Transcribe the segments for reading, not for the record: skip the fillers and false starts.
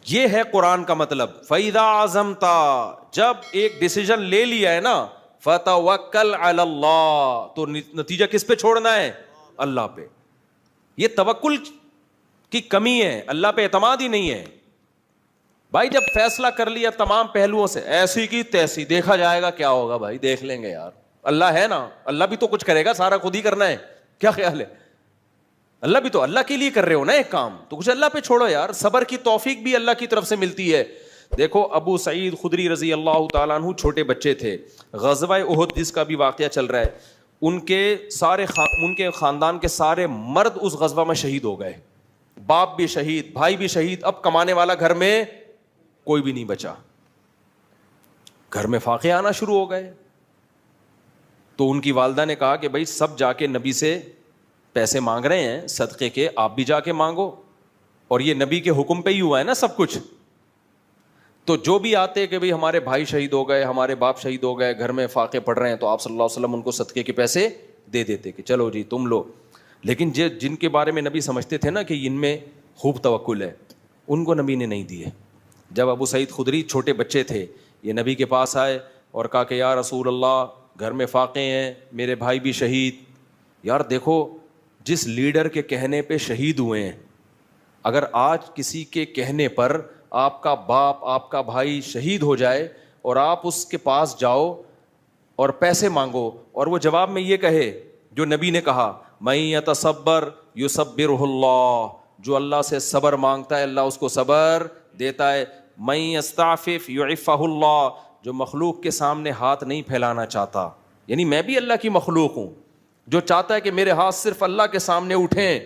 یہ ہے قرآن کا مطلب. فَإِذَا عَزَمْتَ, جب ایک ڈیسیجن لے لیا ہے نا, فَتَوَكَّلْ عَلَى اللَّهِ, تو نتیجہ کس پہ چھوڑنا ہے؟ اللہ پہ. یہ توکل کی کمی ہے, اللہ پہ اعتماد ہی نہیں ہے بھائی. جب فیصلہ کر لیا تمام پہلوؤں سے, ایسی کی تیسی, دیکھا جائے گا کیا ہوگا بھائی, دیکھ لیں گے یار, اللہ ہے نا, اللہ بھی تو کچھ کرے گا, سارا خود ہی کرنا ہے, کیا خیال ہے؟ اللہ بھی تو اللہ کے لیے کر رہے ہو نا ایک کام, تو کچھ اللہ پہ چھوڑو یار. صبر کی توفیق بھی اللہ کی طرف سے ملتی ہے. دیکھو ابو سعید خدری رضی اللہ تعالیٰ عنہ چھوٹے بچے تھے, غزوہ احد جس کا بھی واقعہ چل رہا ہے, ان کے خاندان کے سارے مرد اس غزوہ میں شہید ہو گئے, باپ بھی شہید, بھائی بھی شہید. اب کمانے والا گھر میں کوئی بھی نہیں بچا, گھر میں فاقے آنا شروع ہو گئے. تو ان کی والدہ نے کہا کہ بھائی سب جا کے نبی سے پیسے مانگ رہے ہیں صدقے کے, آپ بھی جا کے مانگو, اور یہ نبی کے حکم پہ ہی ہوا ہے نا سب کچھ. تو جو بھی آتے کہ بھئی ہمارے بھائی شہید ہو گئے, ہمارے باپ شہید ہو گئے, گھر میں فاقے پڑ رہے ہیں, تو آپ صلی اللہ علیہ وسلم ان کو صدقے کے پیسے دے دیتے کہ چلو جی تم لو. لیکن جن کے بارے میں نبی سمجھتے تھے نا کہ ان میں خوب توکل ہے, ان کو نبی نے نہیں دیے. جب ابو سعید خدری چھوٹے بچے تھے, یہ نبی کے پاس آئے اور کہا کہ یا رسول اللہ گھر میں فاقے ہیں, میرے بھائی بھی شہید. یار دیکھو جس لیڈر کے کہنے پہ شہید ہوئے ہیں, اگر آج کسی کے کہنے پر آپ کا باپ آپ کا بھائی شہید ہو جائے اور آپ اس کے پاس جاؤ اور پیسے مانگو, اور وہ جواب میں یہ کہے جو نبی نے کہا, میں یتصبر یصبرہ اللہ, جو اللہ سے صبر مانگتا ہے اللہ اس کو صبر دیتا ہے. میں یستعفف یعفہ اللہ, جو مخلوق کے سامنے ہاتھ نہیں پھیلانا چاہتا, یعنی میں بھی اللہ کی مخلوق ہوں, جو چاہتا ہے کہ میرے ہاتھ صرف اللہ کے سامنے اٹھیں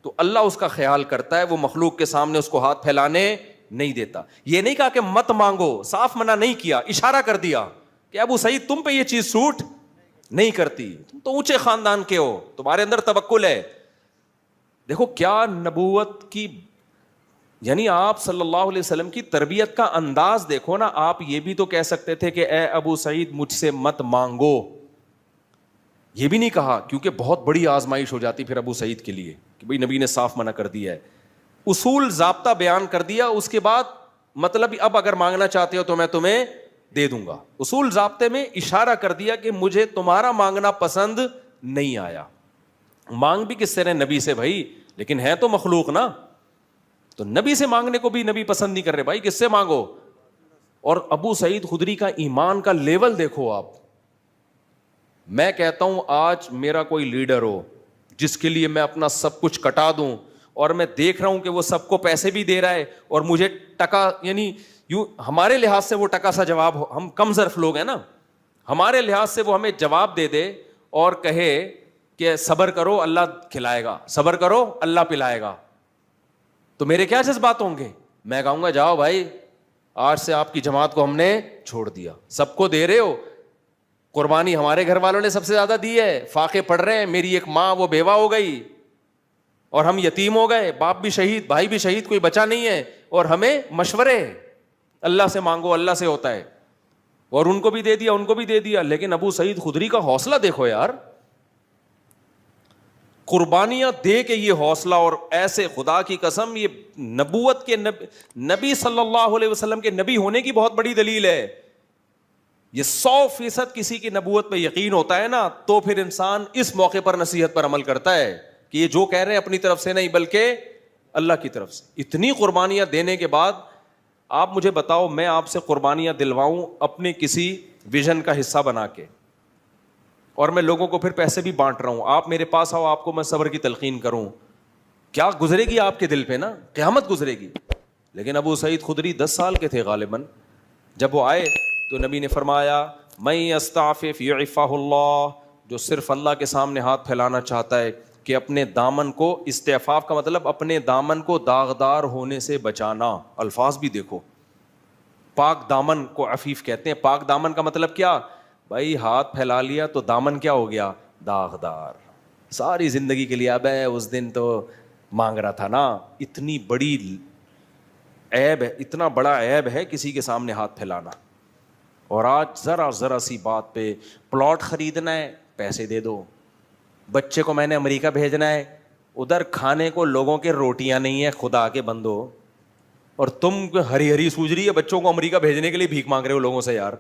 تو اللہ اس کا خیال کرتا ہے, وہ مخلوق کے سامنے اس کو ہاتھ پھیلانے نہیں دیتا. یہ نہیں کہا کہ مت مانگو, صاف منع نہیں کیا, اشارہ کر دیا کہ ابو سعید تم پہ یہ چیز سوٹ نہیں کرتی, تم تو اونچے خاندان کے ہو, تمہارے اندر توکل ہے. دیکھو کیا نبوت کی, یعنی آپ صلی اللہ علیہ وسلم کی تربیت کا انداز دیکھو نا. آپ یہ بھی تو کہہ سکتے تھے کہ اے ابو سعید مجھ سے مت مانگو, یہ بھی نہیں کہا, کیونکہ بہت بڑی آزمائش ہو جاتی پھر ابو سعید کے لیے کہ بھئی نبی نے صاف منع کر دیا ہے. اصول ضابطہ بیان کر دیا, اس کے بعد مطلب اب اگر مانگنا چاہتے ہو تو میں تمہیں دے دوں گا. اصول ضابطے میں اشارہ کر دیا کہ مجھے تمہارا مانگنا پسند نہیں آیا. مانگ بھی کس سے رہے؟ نبی سے بھائی, لیکن ہے تو مخلوق نا, تو نبی سے مانگنے کو بھی نبی پسند نہیں کر رہے, بھائی کس سے مانگو. اور ابو سعید خدری کا ایمان کا لیول دیکھو آپ. میں کہتا ہوں آج میرا کوئی لیڈر ہو جس کے لیے میں اپنا سب کچھ کٹا دوں, اور میں دیکھ رہا ہوں کہ وہ سب کو پیسے بھی دے رہا ہے اور مجھے ٹکا, یعنی یوں ہمارے لحاظ سے وہ ٹکا سا جواب ہو, ہم کم ظرف لوگ ہیں نا, ہمارے لحاظ سے وہ ہمیں جواب دے دے اور کہے کہ صبر کرو اللہ کھلائے گا, صبر کرو اللہ پلائے گا, تو میرے کیا جذبات ہوں گے؟ میں کہوں گا جاؤ بھائی, آج سے آپ کی جماعت کو ہم نے چھوڑ دیا, سب کو دے رہے ہو, قربانی ہمارے گھر والوں نے سب سے زیادہ دی ہے, فاقے پڑ رہے ہیں, میری ایک ماں وہ بیوہ ہو گئی اور ہم یتیم ہو گئے, باپ بھی شہید, بھائی بھی شہید, کوئی بچا نہیں ہے, اور ہمیں مشورے اللہ سے مانگو اللہ سے ہوتا ہے, اور ان کو بھی دے دیا ان کو بھی دے دیا. لیکن ابو سعید خدری کا حوصلہ دیکھو یار, قربانیاں دے کے یہ حوصلہ, اور ایسے خدا کی قسم یہ نبوت کے نبی صلی اللہ علیہ وسلم کے نبی ہونے کی بہت بڑی دلیل ہے. یہ 100% کسی کی نبوت پہ یقین ہوتا ہے نا, تو پھر انسان اس موقع پر نصیحت پر عمل کرتا ہے کہ یہ جو کہہ رہے ہیں اپنی طرف سے نہیں بلکہ اللہ کی طرف سے. اتنی قربانیاں دینے کے بعد آپ مجھے بتاؤ, میں آپ سے قربانیاں دلواؤں اپنے کسی ویژن کا حصہ بنا کے, اور میں لوگوں کو پھر پیسے بھی بانٹ رہا ہوں, آپ میرے پاس آؤ آپ کو میں صبر کی تلقین کروں, کیا گزرے گی آپ کے دل پہ نا, قیامت گزرے گی. لیکن ابو سعید خدری 10 سال کے تھے غالباً, جب وہ آئے تو نبی نے فرمایا میں یستعفف یعفہ اللہ, جو صرف اللہ کے سامنے ہاتھ پھیلانا چاہتا ہے کہ اپنے دامن کو, استعفاف کا مطلب اپنے دامن کو داغدار ہونے سے بچانا. الفاظ بھی دیکھو, پاک دامن کو عفیف کہتے ہیں. پاک دامن کا مطلب کیا بھائی, ہاتھ پھیلا لیا تو دامن کیا ہو گیا؟ داغدار. ساری زندگی کے لیے, اب اس دن تو مانگ رہا تھا نا. اتنی بڑی عیب ہے, اتنا بڑا عیب ہے کسی کے سامنے ہاتھ پھیلانا. اور آج ذرا سی بات پہ پلاٹ خریدنا ہے پیسے دے دو, بچے کو میں نے امریکہ بھیجنا ہے, ادھر کھانے کو لوگوں کے روٹیاں نہیں ہیں, خدا کے بندو اور تم ہری ہری سوج رہی ہے بچوں کو امریکہ بھیجنے کے لیے بھیک مانگ رہے ہو لوگوں سے یار.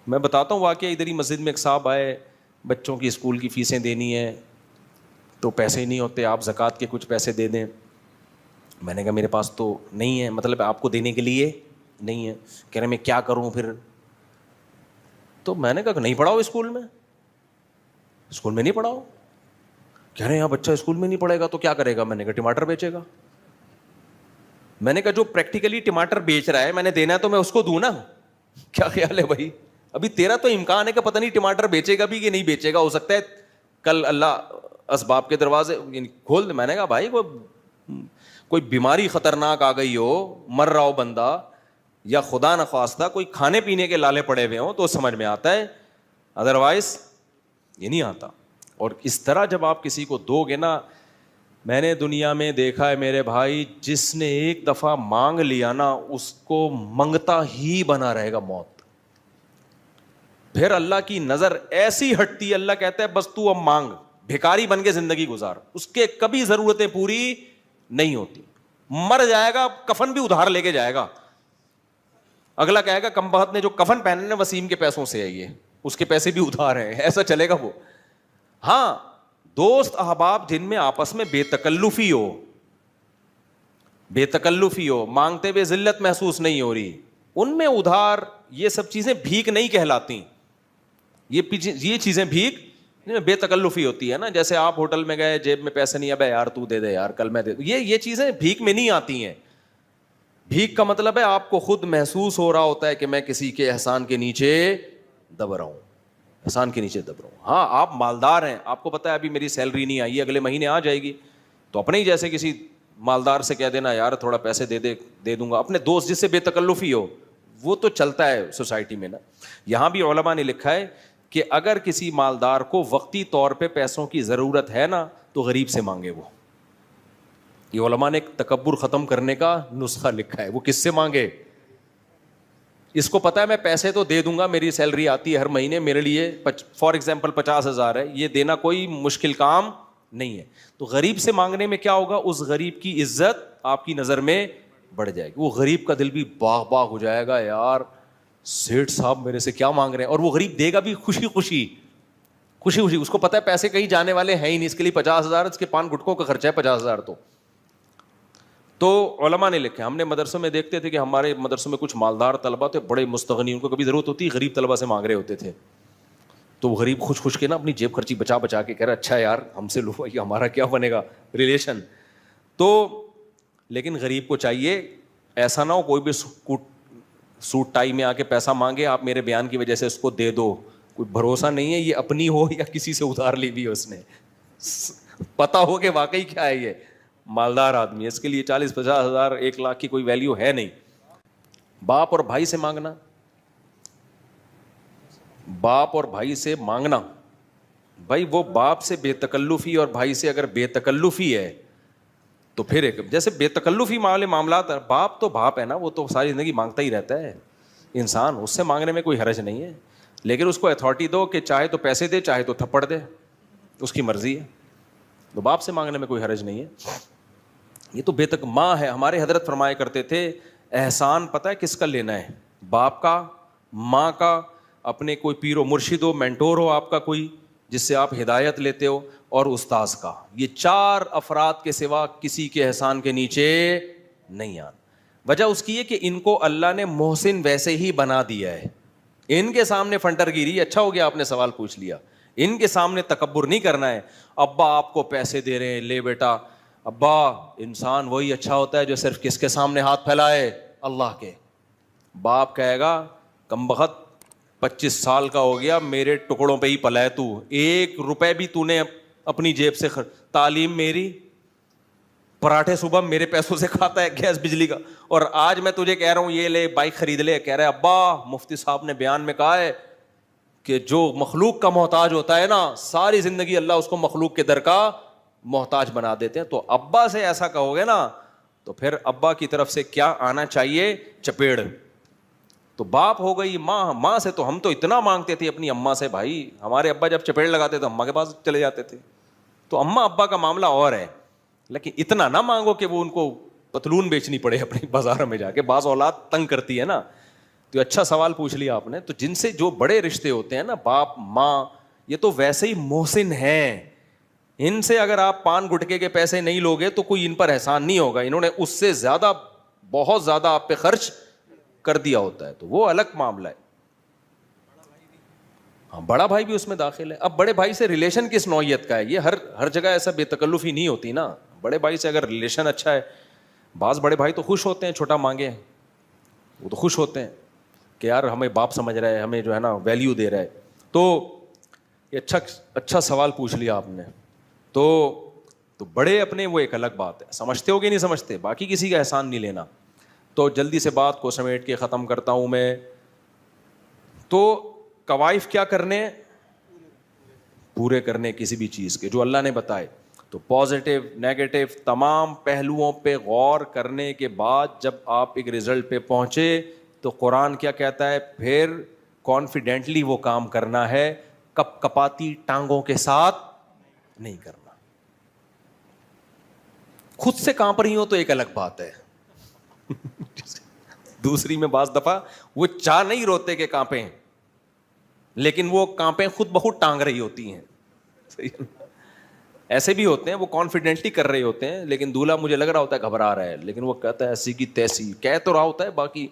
میں بتاتا ہوں واقعہ, ادھر ہی مسجد میں ایک صاحب آئے, بچوں کی اسکول کی فیسیں دینی ہے تو پیسے نہیں ہوتے, آپ زکوٰۃ کے کچھ پیسے دے دیں. میں نے کہا میرے پاس تو نہیں ہے, مطلب آپ کو دینے کے لیے نہیں ہے. کہہ رہے میں کیا کروں پھر؟ تو میں نے کہا کہ نہیں پڑھاؤ اسکول میں, اسکول میں نہیں پڑھاؤ. کہہ رہے ہیں یہاں بچہ اسکول میں نہیں پڑھے گا تو کیا کرے گا؟ میں نے کہا ٹماٹر بیچے گا. میں نے کہا جو پریکٹیکلی ٹماٹر بیچ رہا ہے میں نے دینا ہے تو میں اس کو دوں نا. کیا خیال ہے بھائی؟ ابھی تیرا تو امکان ہے کہ پتہ نہیں ٹماٹر بیچے گا بھی کہ نہیں بیچے گا, ہو سکتا ہے کل اللہ اسباب کے دروازے کھول دے. میں نے کہا بھائی کوئی بیماری خطرناک آ گئی ہو, مر رہا ہو بندہ, یا خدا نخواستہ کوئی کھانے پینے کے لالے پڑے ہوئے ہوں تو سمجھ میں آتا ہے, ادروائز یہ نہیں آتا. اور اس طرح جب آپ کسی کو دو گے نا, میں نے دنیا میں دیکھا ہے میرے بھائی, جس نے ایک دفعہ مانگ لیا نا اس کو منگتا ہی بنا رہے گا موت. پھر اللہ کی نظر ایسی ہٹتی ہے, اللہ کہتا ہے بس تو اب مانگ, بھکاری بن کے زندگی گزار, اس کے کبھی ضرورتیں پوری نہیں ہوتی. مر جائے گا کفن بھی ادھار لے کے جائے گا. اگلا کہے گا کم بخت نے جو کفن پہنے وسیم کے پیسوں سے ہے, یہ اس کے پیسے بھی ادھار ہیں, ایسا چلے گا وہ. ہاں دوست احباب جن میں آپس میں بے تکلفی ہو, مانگتے ہوئے ذلت محسوس نہیں ہو رہی, ان میں ادھار یہ سب چیزیں بھیک نہیں کہلاتی. یہ چیزیں بھیک بے تکلفی ہوتی ہے نا. جیسے آپ ہوٹل میں گئے, جیب میں پیسے نہیں, ابے یار تو دے دے یار کل میں دے دوں, یہ چیزیں بھیک میں نہیں آتی ہیں. بھیک کا مطلب ہے آپ کو خود محسوس ہو رہا ہوتا ہے کہ میں کسی کے احسان کے نیچے دب رہا ہوں, احسان کے نیچے دب رہا ہوں. ہاں آپ مالدار ہیں, آپ کو پتا ہے ابھی میری سیلری نہیں آئی ہے, اگلے مہینے آ جائے گی, تو اپنے ہی جیسے کسی مالدار سے کہہ دینا یار تھوڑا پیسے دے دوں گا. اپنے دوست جس سے بے تکلفی ہو, وہ تو چلتا ہے سوسائٹی میں نا. یہاں بھی علماء نے لکھا ہے کہ اگر کسی مالدار کو وقتی طور پہ پیسوں کی ضرورت ہے نا تو غریب سے مانگے. وہ یہ علماء نے ایک تکبر ختم کرنے کا نسخہ لکھا ہے. وہ کس سے مانگے؟ اس کو پتا ہے میں پیسے تو دے دوں گا, میری سیلری آتی ہے ہر مہینے, میرے لیے فار ایگزامپل 50,000 ہے, یہ دینا کوئی مشکل کام نہیں ہے. تو غریب سے مانگنے میں کیا ہوگا, اس غریب کی عزت آپ کی نظر میں بڑھ جائے گی. وہ غریب کا دل بھی باغ باغ ہو جائے گا, یار سیٹھ صاحب میرے سے کیا مانگ رہے ہیں. اور وہ غریب دے گا بھی خوشی خوشی. اس کو پتا ہے پیسے کہیں جانے والے ہیں ہی نہیں, اس کے لیے 50,000, اس کے پان گٹکوں کا خرچہ ہے 50,000. تو علماء نے لکھا, ہم نے مدرسوں میں دیکھتے تھے کہ ہمارے مدرسوں میں کچھ مالدار طلبہ تھے, بڑے مستغنی, ان کو کبھی ضرورت ہوتی غریب طلبہ سے مانگ رہے ہوتے تھے. تو وہ غریب خوش کے نا اپنی جیب خرچی بچا کے کہہ رہا اچھا یار ہم سے لو, یہ ہمارا کیا بنے گا ریلیشن. تو لیکن غریب کو چاہیے ایسا نہ ہو کوئی بھی سوٹ ٹائی میں آ کے پیسہ مانگے, آپ میرے بیان کی وجہ سے اس کو دے دو, کوئی بھروسہ نہیں ہے یہ اپنی ہو یا کسی سے ادھار لی بھی اس نے, پتا ہو کہ واقعی کیا ہے یہ مالدار آدمی ہے, اس کے لیے 40-50,000 1,00,000 کی کوئی ویلیو ہے نہیں. باپ اور بھائی سے مانگنا, باپ اور بھائی سے مانگنا, بھائی وہ باپ سے بے تکلفی اور بھائی سے اگر بے تکلفی ہے تو پھر ایک جیسے بے تکلفی والے معاملات, باپ تو باپ ہے نا, وہ تو ساری زندگی مانگتا ہی رہتا ہے انسان, اس سے مانگنے میں کوئی حرج نہیں ہے. لیکن اس کو اتھارٹی دو کہ چاہے تو پیسے دے چاہے تو تھپڑ دے, اس کی مرضی ہے. تو باپ سے مانگنے میں کوئی حرج نہیں ہے. یہ تو بے تک ماں ہے. ہمارے حضرت فرمایا کرتے تھے احسان پتہ ہے کس کا لینا ہے, باپ کا, ماں کا, اپنے کوئی پیر و مرشد ہو, مینٹور ہو آپ کا کوئی جس سے آپ ہدایت لیتے ہو, اور استاذ کا. یہ 4 افراد کے سوا کسی کے احسان کے نیچے نہیں آنا. وجہ اس کی ہے کہ ان کو اللہ نے محسن ویسے ہی بنا دیا ہے. ان کے سامنے فنٹر گیری, اچھا ہو گیا آپ نے سوال پوچھ لیا, ان کے سامنے تکبر نہیں کرنا ہے. ابا آپ کو پیسے دے رہے ہیں, لے بیٹا. ابا انسان وہی اچھا ہوتا ہے جو صرف کس کے سامنے ہاتھ پھیلائے, اللہ کے. باپ کہے گا کمبخت 25 سال کا ہو گیا, میرے ٹکڑوں پہ ہی پلا ہے تو, 1 روپے بھی تو نے اپنی جیب سے تعلیم میری, پراٹھے صبح میرے پیسوں سے کھاتا ہے, گیس بجلی کا, اور آج میں تجھے کہہ رہا ہوں یہ لے بائک خرید لے. کہہ رہا ہے ابا مفتی صاحب نے بیان میں کہا ہے کہ جو مخلوق کا محتاج ہوتا ہے نا ساری زندگی اللہ اس کو مخلوق کے در کا محتاج بنا دیتے ہیں. تو ابا سے ایسا کہو گے نا تو پھر ابا کی طرف سے کیا آنا چاہیے, چپیڑ. تو باپ ہو گئی ماں, ماں سے تو ہم تو اتنا مانگتے تھے اپنی اماں سے, بھائی ہمارے ابا جب چپیڑ لگاتے تو اماں کے پاس چلے جاتے تھے. تو اماں ابا کا معاملہ اور ہے, لیکن اتنا نہ مانگو کہ وہ ان کو پتلون بیچنی پڑے اپنی بازار میں جا کے. بعض اولاد تنگ کرتی ہے نا. تو اچھا سوال پوچھ لیا آپ نے. تو جن سے جو بڑے رشتے ہوتے ہیں نا, باپ ماں, یہ تو ویسے ہی محسن ہیں. ان سے اگر آپ پان گٹکے کے پیسے نہیں لوگے تو کوئی ان پر احسان نہیں ہوگا. انہوں نے اس سے زیادہ, بہت زیادہ آپ پہ خرچ کر دیا ہوتا ہے, تو وہ الگ معاملہ ہے. ہاں, بڑا بھائی بھی اس میں داخل ہے. اب بڑے بھائی سے ریلیشن کس نوعیت کا ہے, یہ ہر جگہ ایسا بے تکلفی نہیں ہوتی نا. بڑے بھائی سے اگر ریلیشن اچھا ہے, بعض بڑے بھائی تو خوش ہوتے ہیں چھوٹا مانگے, وہ تو خوش ہوتے ہیں کہ یار ہمیں باپ سمجھ رہا ہے, ہمیں جو ہے نا ویلیو دے رہا ہے. تو یہ اچھا سوال پوچھ لیا آپ نے. تو بڑے اپنے وہ ایک الگ بات ہے, سمجھتے ہو کہ نہیں سمجھتے, باقی کسی کا احسان نہیں لینا. تو جلدی سے بات کو سمیٹ کے ختم کرتا ہوں میں. تو کوائف کیا کرنے, پورے کرنے کسی بھی چیز کے جو اللہ نے بتائے. تو پازیٹیو نیگیٹو تمام پہلوؤں پہ غور کرنے کے بعد جب آپ ایک رزلٹ پہ پہنچے تو قرآن کیا کہتا ہے, پھر کانفیڈنٹلی وہ کام کرنا ہے, کپ کپاتی ٹانگوں کے ساتھ نہیں کرنا. خود سے کانپ رہی ہو تو ایک الگ بات ہے, دوسری میں بعض دفعہ وہ چاہ نہیں روتے کہ کانپیں, لیکن وہ کانپیں خود بخود ٹانگ رہی ہوتی ہیں. ایسے بھی ہوتے ہیں وہ کانفیڈنٹلی کر رہے ہوتے ہیں, لیکن دولہا مجھے لگ رہا ہوتا ہے گھبرا رہا ہے, لیکن وہ کہتا ہے ایسی کی تیسی, کہہ تو رہا ہوتا ہے, باقی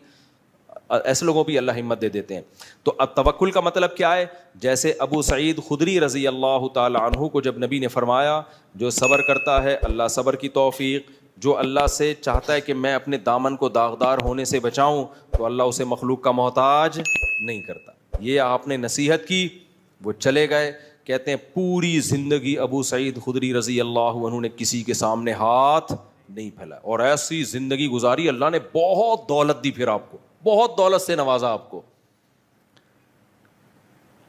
ایسے لوگوں بھی اللہ ہمت دے دیتے ہیں. تو اب توکل کا مطلب کیا ہے, جیسے ابو سعید خدری رضی اللہ تعالی عنہ کو جب نبی نے فرمایا جو صبر کرتا ہے اللہ صبر کی توفیق, جو اللہ سے چاہتا ہے کہ میں اپنے دامن کو داغدار ہونے سے بچاؤں تو اللہ اسے مخلوق کا محتاج نہیں کرتا. یہ آپ نے نصیحت کی, وہ چلے گئے. کہتے ہیں پوری زندگی ابو سعید خدری رضی اللہ عنہ نے کسی کے سامنے ہاتھ نہیں پھیلایا, اور ایسی زندگی گزاری, اللہ نے بہت دولت دی, پھر آپ کو بہت دولت سے نوازا آپ کو.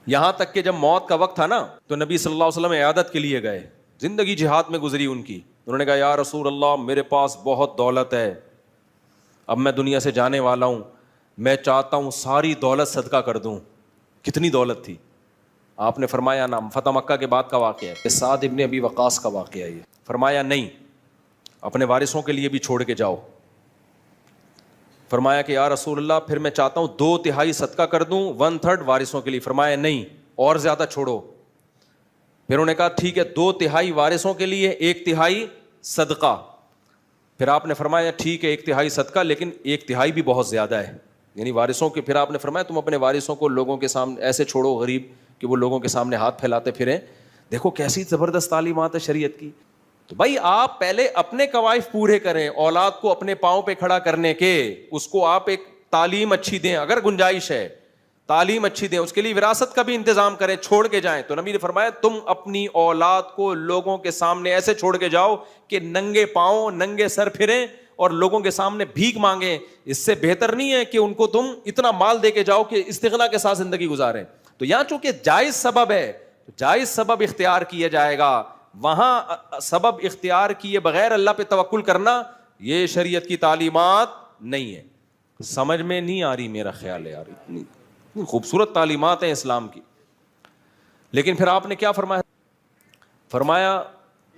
یہاں تک کہ جب موت کا وقت تھا نا تو نبی صلی اللہ علیہ وسلم عیادت کے لیے گئے, زندگی جہاد میں گزری ان کی. انہوں نے کہا یا رسول اللہ میرے پاس بہت دولت ہے, اب میں دنیا سے جانے والا ہوں, میں چاہتا ہوں ساری دولت صدقہ کر دوں. کتنی دولت تھی؟ آپ نے فرمایا نام, فتح مکہ کے بعد کا واقعہ ہے, سعد ابن ابی وقاص کا واقعہ ہے یہ. فرمایا نہیں, اپنے وارثوں کے لیے بھی چھوڑ کے جاؤ. فرمایا کہ یا رسول اللہ پھر میں چاہتا ہوں 2/3 صدقہ کر دوں, 1/3 وارثوں کے لیے. فرمایا نہیں, اور زیادہ چھوڑو. پھر انہوں نے کہا ٹھیک ہے 2/3 وارثوں کے لیے, 1/3 صدقہ. پھر آپ نے فرمایا ٹھیک ہے 1/3 صدقہ, لیکن 1/3 بھی بہت زیادہ ہے, یعنی وارثوں کے. پھر آپ نے فرمایا تم اپنے وارثوں کو لوگوں کے سامنے ایسے چھوڑو غریب کہ وہ لوگوں کے سامنے ہاتھ پھیلاتے پھریں. دیکھو کیسی زبردست تعلیمات ہے شریعت کی. تو بھائی آپ پہلے اپنے کوائف پورے کریں, اولاد کو اپنے پاؤں پہ کھڑا کرنے کے, اس کو آپ ایک تعلیم اچھی دیں, اگر گنجائش ہے تعلیم اچھی دیں, اس کے لیے وراثت کا بھی انتظام کریں, چھوڑ کے جائیں. تو نبی نے فرمایا تم اپنی اولاد کو لوگوں کے سامنے ایسے چھوڑ کے جاؤ کہ ننگے پاؤں ننگے سر پھریں اور لوگوں کے سامنے بھیک مانگیں. اس سے بہتر نہیں ہے کہ ان کو تم اتنا مال دے کے جاؤ کہ استغنا کے ساتھ زندگی گزاریں. تو یہاں چونکہ جائز سبب ہے تو جائز سبب اختیار کیا جائے گا, وہاں سبب اختیار کیے بغیر اللہ پہ توکل کرنا یہ شریعت کی تعلیمات نہیں ہے. سمجھ میں نہیں آ رہی, میرا خیال ہے یار, اتنی خوبصورت تعلیمات ہیں اسلام کی. لیکن پھر آپ نے کیا فرمایا, فرمایا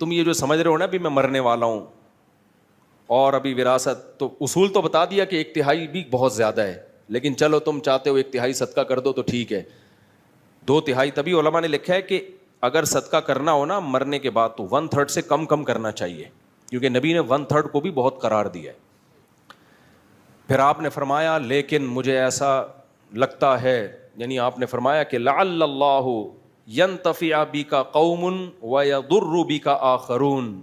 تم یہ جو سمجھ رہے ہو نا ابھی میں مرنے والا ہوں اور ابھی وراثت, تو اصول تو بتا دیا کہ 1/3 بھی بہت زیادہ ہے, لیکن چلو تم چاہتے ہو 1/3 صدقہ کر دو تو ٹھیک ہے. 2/3 تبھی علماء نے لکھا ہے کہ اگر صدقہ کرنا ہو نا مرنے کے بعد تو 1/3 سے کم کرنا چاہیے, کیونکہ نبی نے 1/3 کو بھی بہت قرار دیا ہے. پھر آپ نے فرمایا لیکن مجھے ایسا لگتا ہے, یعنی آپ نے فرمایا کہ لعل اللہ ینتفع بک قوم ویضر بک آخرون,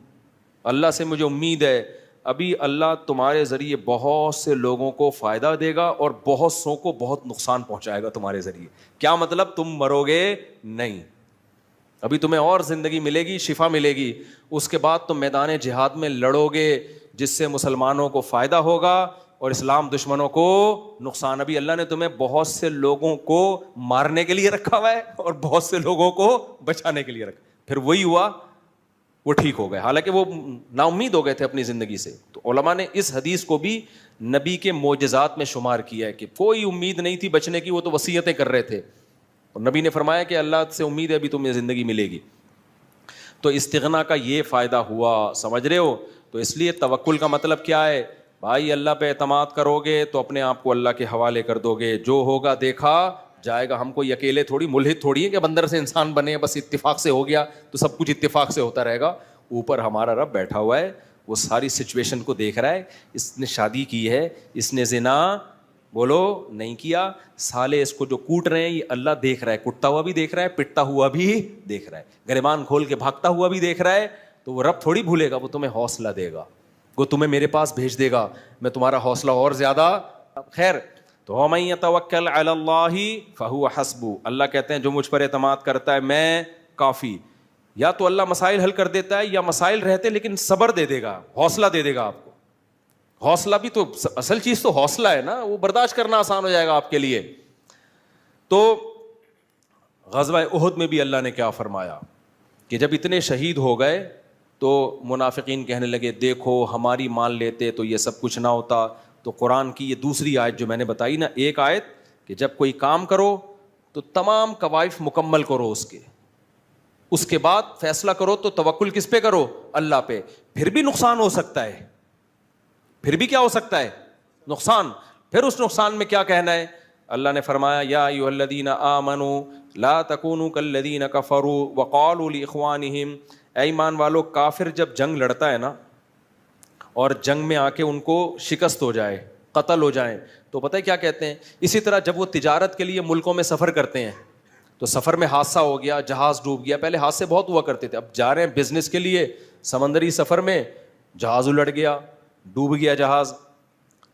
اللہ سے مجھے امید ہے ابھی اللہ تمہارے ذریعے بہت سے لوگوں کو فائدہ دے گا اور بہت سو کو بہت نقصان پہنچائے گا تمہارے ذریعے. کیا مطلب, تم مرو گے نہیں, ابھی تمہیں اور زندگی ملے گی, شفا ملے گی, اس کے بعد تم میدان جہاد میں لڑو گے جس سے مسلمانوں کو فائدہ ہوگا اور اسلام دشمنوں کو نقصان. ابھی اللہ نے تمہیں بہت سے لوگوں کو مارنے کے لیے رکھا ہوا ہے اور بہت سے لوگوں کو بچانے کے لیے رکھا. پھر وہی ہوا, وہ ٹھیک ہو گئے, حالانکہ وہ نا امید ہو گئے تھے اپنی زندگی سے. تو علماء نے اس حدیث کو بھی نبی کے معجزات میں شمار کیا ہے کہ کوئی امید نہیں تھی بچنے کی, وہ تو وصیتیں کر رہے تھے, اور نبی نے فرمایا کہ اللہ سے امید ہے ابھی تمہیں زندگی ملے گی. تو استغنا کا یہ فائدہ ہوا, سمجھ رہے ہو. تو تو اس لیے توکل کا مطلب کیا ہے بھائی؟ اللہ پہ اعتماد کرو گے تو اپنے آپ کو اللہ کے حوالے کر دو گے، جو ہوگا دیکھا جائے گا. ہم کوئی اکیلے تھوڑی ملحد تھوڑی ہے کہ بندر سے انسان بنے، بس اتفاق سے ہو گیا تو سب کچھ اتفاق سے ہوتا رہے گا. اوپر ہمارا رب بیٹھا ہوا ہے، وہ ساری سچویشن کو دیکھ رہا ہے. اس نے شادی کی ہے، اس نے زنا بولو نہیں کیا، سالے اس کو جو کوٹ رہے ہیں یہ اللہ دیکھ رہا ہے، کٹتا ہوا بھی دیکھ رہا ہے، پٹتا ہوا بھی دیکھ رہا ہے، گریبان کھول کے بھاگتا ہوا بھی دیکھ رہا ہے. تو وہ رب تھوڑی بھولے گا، وہ تمہیں حوصلہ دے گا، وہ تمہیں میرے پاس بھیج دے گا، میں تمہارا حوصلہ اور زیادہ. خیر تو وَمَن يَتَوَكَّلْ عَلَى اللَّهِ فَهُوَ حَسْبُهُ، اللہ کہتے ہیں جو مجھ پر اعتماد کرتا ہے میں کافی. یا تو اللہ مسائل حل کر دیتا ہے، یا مسائل رہتے لیکن صبر دے دے گا، حوصلہ دے دے گا آپ کو. حوصلہ بھی تو اصل چیز تو حوصلہ ہے نا، وہ برداشت کرنا آسان ہو جائے گا آپ کے لیے. تو غزوہ احد میں بھی اللہ نے کیا فرمایا کہ جب اتنے شہید ہو گئے تو منافقین کہنے لگے دیکھو ہماری مان لیتے تو یہ سب کچھ نہ ہوتا. تو قرآن کی یہ دوسری آیت جو میں نے بتائی نا، ایک آیت کہ جب کوئی کام کرو تو تمام قوائف مکمل کرو، اس کے بعد فیصلہ کرو تو توکل کس پہ کرو؟ اللہ پہ. پھر بھی نقصان ہو سکتا ہے، پھر بھی کیا ہو سکتا ہے؟ نقصان. پھر اس نقصان میں کیا کہنا ہے؟ اللہ نے فرمایا یا ایھا الذین آمنوا لا تکونوا کالذین کفروا وقالوا لاخوانہم، اے ایمان والو کافر جب جنگ لڑتا ہے نا اور جنگ میں آ کے ان کو شکست ہو جائے، قتل ہو جائیں، تو پتہ ہے کیا کہتے ہیں؟ اسی طرح جب وہ تجارت کے لیے ملکوں میں سفر کرتے ہیں تو سفر میں حادثہ ہو گیا، جہاز ڈوب گیا. پہلے حادثے بہت ہوا کرتے تھے، اب جا رہے ہیں بزنس کے لیے سمندری سفر میں، جہاز الٹ گیا، ڈوب گیا جہاز.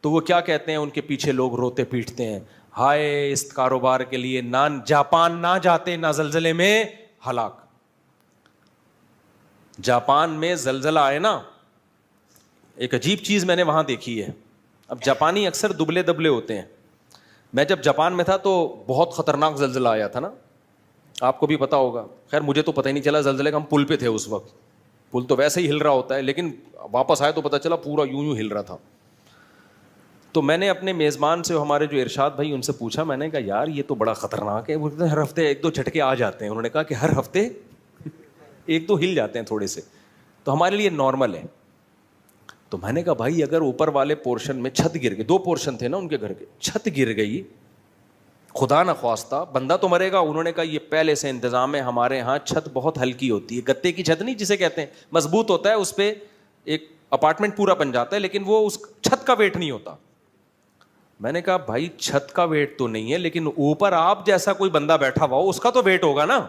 تو وہ کیا کہتے ہیں؟ ان کے پیچھے لوگ روتے پیٹتے ہیں، ہائے اس کاروبار کے لیے نہ جاپان نہ جاتے، نہ زلزلے میں ہلاک. جاپان میں زلزلہ آئے نا، ایک عجیب چیز میں نے وہاں دیکھی ہے. اب جاپانی اکثر دبلے دبلے ہوتے ہیں. میں جب جاپان میں تھا تو بہت خطرناک زلزلہ آیا تھا نا، آپ کو بھی پتا ہوگا. خیر مجھے تو پتہ ہی نہیں چلا زلزلے کا، ہم پل پہ تھے اس وقت. پل تو ویسے ہی ہل رہا ہوتا ہے، لیکن واپس آئے تو پتہ چلا پورا یوں ہل رہا تھا. تو میں نے اپنے میزبان سے، ہمارے جو ارشاد بھائی، ان سے پوچھا، میں نے کہا یار یہ تو بڑا خطرناک ہے. وہ کہتے ہیں ہر ہفتے ایک دو جھٹکے آ جاتے ہیں. انہوں نے کہا کہ ہر ہفتے ایک دو ہل جاتے ہیں تھوڑے سے، تو ہمارے لیے نارمل ہے. تو میں نے کہا بھائی اگر اوپر والے پورشن میں چھت گر گئی، 2 پورشن تھے نا ان کے گھر کے، چھت گر گئی خدا نہ خواستہ، بندہ تو مرے گا. انہوں نے کہا یہ پہلے سے انتظام ہے، ہمارے ہاں چھت بہت ہلکی ہوتی ہے، گتے کی چھت نہیں جسے کہتے ہیں، مضبوط ہوتا ہے، اس پہ ایک اپارٹمنٹ پورا بن جاتا ہے، لیکن وہ اس چھت کا ویٹ نہیں ہوتا. میں نے کہا بھائی چھت کا ویٹ تو نہیں ہے، لیکن اوپر آپ جیسا کوئی بندہ بیٹھا ہوا ہو اس کا تو ویٹ ہوگا نا.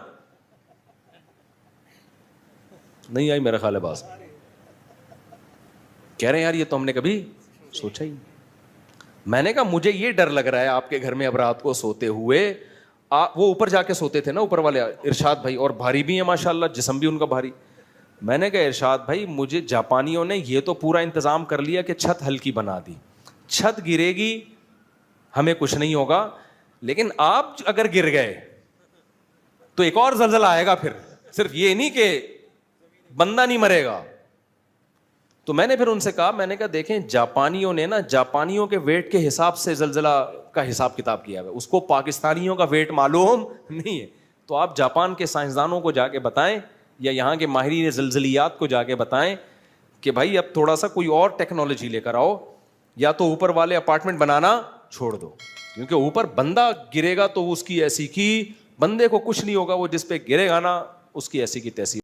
نہیں آئی میرا خیال ہے بات. کہہ رہے ہیں یار یہ تو ہم نے کبھی سوچا ہی نہیں. میں نے کہا مجھے یہ ڈر لگ رہا ہے آپ کے گھر میں اب رات کو سوتے ہوئے، وہ اوپر جا کے سوتے تھے نا اوپر والے ارشاد بھائی، اور بھاری بھی ہیں ماشاءاللہ، جسم بھی ان کا بھاری. میں نے کہا ارشاد بھائی مجھے جاپانیوں نے یہ تو پورا انتظام کر لیا کہ چھت ہلکی بنا دی، چھت گرے گی ہمیں کچھ نہیں ہوگا، لیکن آپ اگر گر گئے تو ایک اور زلزلہ آئے گا. پھر صرف یہ نہیں کہ بندہ نہیں مرے گا. تو میں نے پھر ان سے کہا، میں نے کہا دیکھیں جاپانیوں نے نا جاپانیوں کے ویٹ کے حساب سے زلزلہ کا حساب کتاب کیا ہے، اس کو پاکستانیوں کا ویٹ معلوم نہیں ہے. تو آپ جاپان کے سائنسدانوں کو جا کے بتائیں، یا یہاں کے ماہرین زلزلیات کو جا کے بتائیں کہ بھائی اب تھوڑا سا کوئی اور ٹیکنالوجی لے کر آؤ، یا تو اوپر والے اپارٹمنٹ بنانا چھوڑ دو، کیونکہ اوپر بندہ گرے گا تو اس کی ایسی کی بندے کو کچھ نہیں ہوگا، وہ جس پہ گرے گا نا اس کی ایسی کی تیسی.